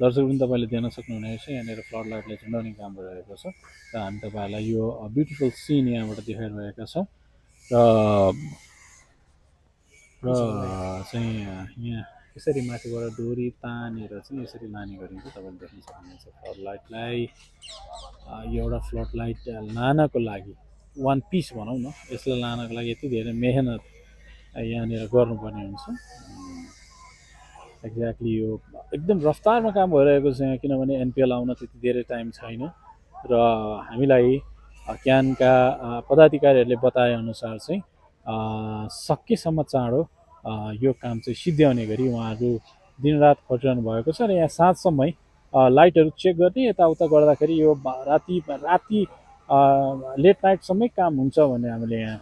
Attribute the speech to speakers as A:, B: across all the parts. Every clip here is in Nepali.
A: दर्शकवृन्द तपाईँले देख्न सक्नुहुनेछ यहाँनिर फ्लड लाइटले झुन्डाउने काम भइरहेको छ र हामी तपाईँहरूलाई यो ब्युटिफुल सिन यहाँबाट देखाइरहेका छौँ र चाहिँ यहाँ यसरी माथिबाट डोरी तानेर चाहिँ यसरी लाने गरिन्छ। तपाईँले देख्न सक्नुहुनेछ फ्लड लाइटलाई। यो एउटा फ्लड लाइट लानको लागि वान पिस भनौँ न, यसलाई लानको लागि यति धेरै मेहनत यहाँनिर गर्नुपर्ने हुन्छ। एक्ज्याक्टली यो एकदम रफ्तारमा काम भइरहेको छ यहाँ, किनभने एनपिएल आउन त्यति धेरै टाइम छैन र हामीलाई क्यानका पदाधिकारीहरूले बताएअनुसार चाहिँ सकेसम्म चाँडो यो काम चाहिँ सिद्ध्याउने गरी उहाँहरू दिनरात खटिरहनु भएको छ र यहाँ साँझसम्मै लाइटहरू चेक गर्ने यताउता गर्दाखेरि यो राति लेट नाइटसम्मै काम हुन्छ भन्ने हामीले यहाँ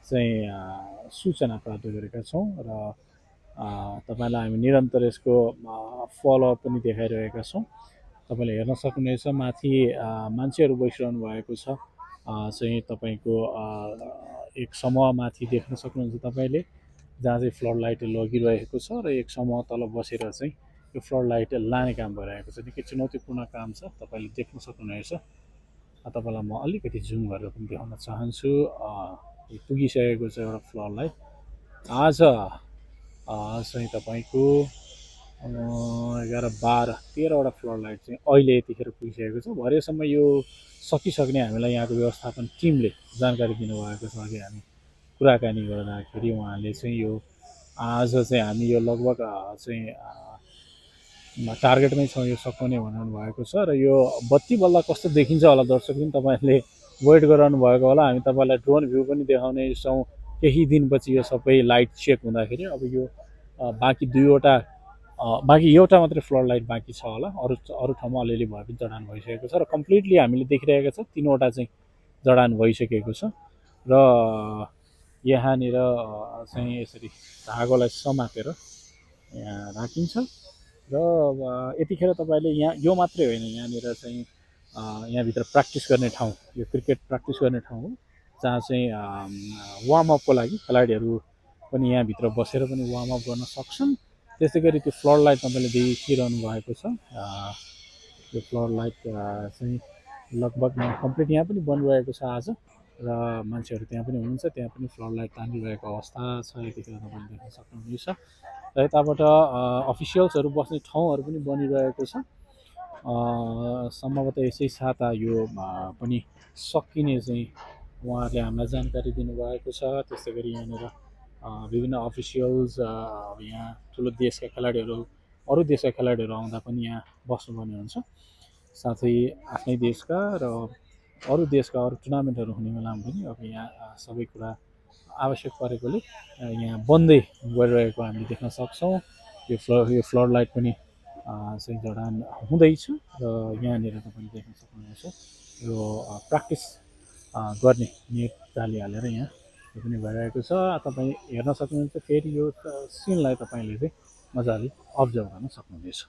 A: चाहिँ सूचना प्राप्त गरेका छौँ र तपाईँलाई हामी निरन्तर यसको फलोअप पनि देखाइरहेका छौँ। तपाईँले हेर्न सक्नुहुनेछ माथि मान्छेहरू बसिरहनु भएको छ चाहिँ तपाईँको एक समूह माथि देख्न सक्नुहुन्छ तपाईँले, जहाँ चाहिँ फ्लड लाइट लगिरहेको छ र एक समूह तल बसेर चाहिँ यो फ्लड लाइट लाने काम भइरहेको छ। निकै चुनौतीपूर्ण काम छ, तपाईँले देख्न सक्नुहुनेछ। तपाईँलाई म अलिकति जुम गरेर पनि देखाउन चाहन्छु। पुगिसकेको छ एउटा फ्लड लाइट। आज चाहिँ तपाईँको 11, 12, 13वटा फ्लड लाइट चाहिँ अहिले यतिखेर पुगिसकेको छ। भरेसम्म यो सकिसक्ने हामीलाई यहाँको व्यवस्थापन टिमले जानकारी दिनुभएको छ। अघि हामी कुराकानी गर्दाखेरि उहाँले चाहिँ यो आज चाहिँ हामी यो लगभग चाहिँ टार्गेटमै छौँ यो सकाउने भन्नु भएको छ र यो बत्ती बल्दा कस्तो देखिन्छ होला दर्शक पनि तपाईँहरूले वेट गरिरहनु भएको होला। हामी तपाईँलाई ड्रोन भ्यू पनि देखाउनेछौँ केही दिनपछि यो सबै लाइट चेक हुँदाखेरि। अब यो बाँकी बाँकी एउटा मात्रै फ्लड लाइट बाँकी छ होला, अरू ठाउँमा अलिअलि भए पनि जडान भइसकेको छ र कम्प्लिटली हामीले देखिरहेका छौँ 3वटा चाहिँ जडान भइसकेको छ र यहाँनिर चाहिँ यसरी धागोलाई समातेर यहाँ राखिन्छ र यतिखेर तपाईँले यहाँ यो मात्रै होइन, यहाँनिर चाहिँ यहाँभित्र प्र्याक्टिस गर्ने ठाउँ, यो क्रिकेट प्र्याक्टिस गर्ने ठाउँ हो, जहाँ चाहिँ वार्मअपको लागि खेलाडीहरू पनि यहाँभित्र बसेर पनि वार्मअप गर्न सक्छन्। त्यसै गरी त्यो फ्लड लाइट तपाईँले देखिरहनु भएको छ। यो फ्लड लाइट चाहिँ लगभग कम्प्लिट यहाँ पनि बनिरहेको छ आज र मान्छेहरू त्यहाँ पनि हुनुहुन्छ, त्यहाँ पनि फ्लड लाइट तानिरहेको अवस्था छ यतिखेर तपाईँले देख्न सक्नुहुनेछ। र यताबाट अफिसियल्सहरू बस्ने ठाउँहरू पनि बनिरहेको छ। सम्भवतः यसै साता यो पनि सकिने चाहिँ उहाँहरूले हामीलाई जानकारी दिनुभएको छ। त्यस्तै गरी यहाँनिर विभिन्न अफिसियल्स यहाँ ठुलो देशका खेलाडीहरू, अरू देशका खेलाडीहरू आउँदा पनि यहाँ बस्नुपर्ने हुन्छ। साथै आफ्नै देशका र अरू देशका अरू टुर्नामेन्टहरू हुने बेलामा पनि अब यहाँ सबै कुरा आवश्यक परेकोले यहाँ बन्दै गरिरहेको हामीले देख्न सक्छौँ। यो फ्लड लाइट पनि चाहिँ जडान हुँदैछ र यहाँनिर तपाईँले देख्न सक्नुहुनेछ यो प्र्याक्टिस गर्ने नेट जाली हालेर यहाँ यो पनि भइरहेको छ। तपाईँ हेर्न सक्नुहुन्छ। फेरि यो सिनलाई तपाईँले चाहिँ मजाले अब्जर्भ गर्न सक्नुहुनेछ।